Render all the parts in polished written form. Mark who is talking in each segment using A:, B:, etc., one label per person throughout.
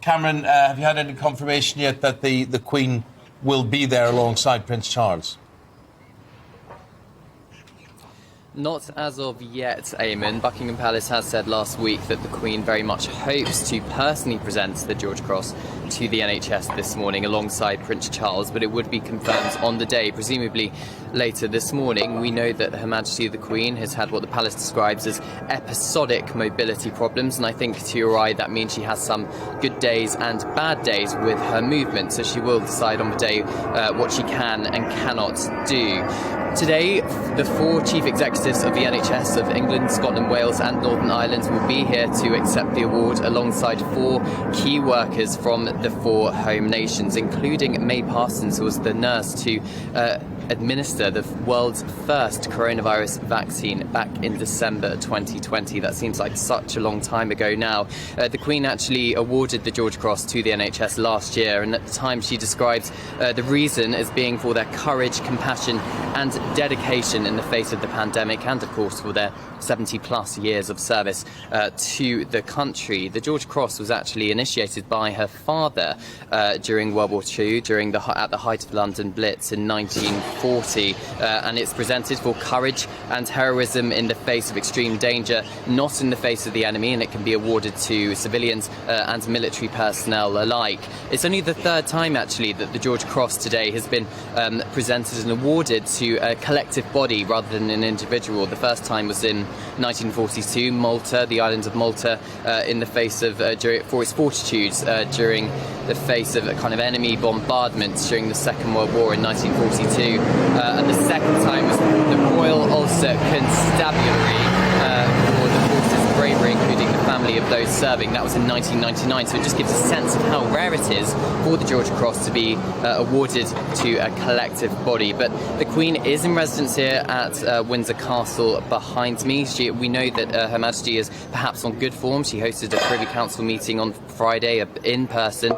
A: Cameron, have you had any confirmation yet that the Queen will be there alongside Prince Charles?
B: Not as of yet, Eamon. Buckingham Palace has said last week that the Queen very much hopes to personally present the George Cross to the NHS this morning alongside Prince Charles, but it would be confirmed on the day, presumably later this morning. We know that Her Majesty the Queen has had what the Palace describes as episodic mobility problems, and I think to your eye that means she has some good days and bad days with her movement, so she will decide on the day what she can and cannot do. Today, the 4 chief executives of the NHS of England, Scotland, Wales and Northern Ireland will be here to accept the award alongside 4 key workers from the 4 home nations, including May Parsons, who was the nurse to administer the world's first coronavirus vaccine back in December 2020. That seems like such a long time ago now. The Queen actually awarded the George Cross to the NHS last year, and at the time she described the reason as being for their courage, compassion and dedication in the face of the pandemic, and of course for their 70-plus years of service to the country. The George Cross was actually initiated by her father during World War II, at the height of the London Blitz in 1940, and it's presented for courage and heroism in the face of extreme danger, not in the face of the enemy, and it can be awarded to civilians and military personnel alike. It's only the 3rd time, actually, that the George Cross today has been presented and awarded to a collective body rather than an individual. The first time was in 1942, Malta, the island of Malta, in the face of for its fortitudes during the face of a kind of enemy bombardments during the Second World War in 1942, and the second time was the Royal Ulster Constabulary for the forces' bravery, including the family of those serving. That was in 1999, so it just gives a sense of how rare it is for the George Cross to be awarded to a collective body. But the Queen is in residence here at Windsor Castle behind me. We know that Her Majesty is perhaps on good form. She hosted a Privy Council meeting on Friday in person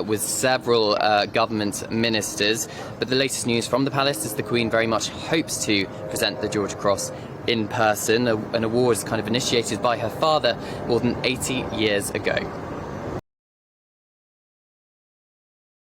B: with several government ministers. But the latest news from the Palace is the Queen very much hopes to present the George Cross in person, an award kind of initiated by her father more than 80 years ago.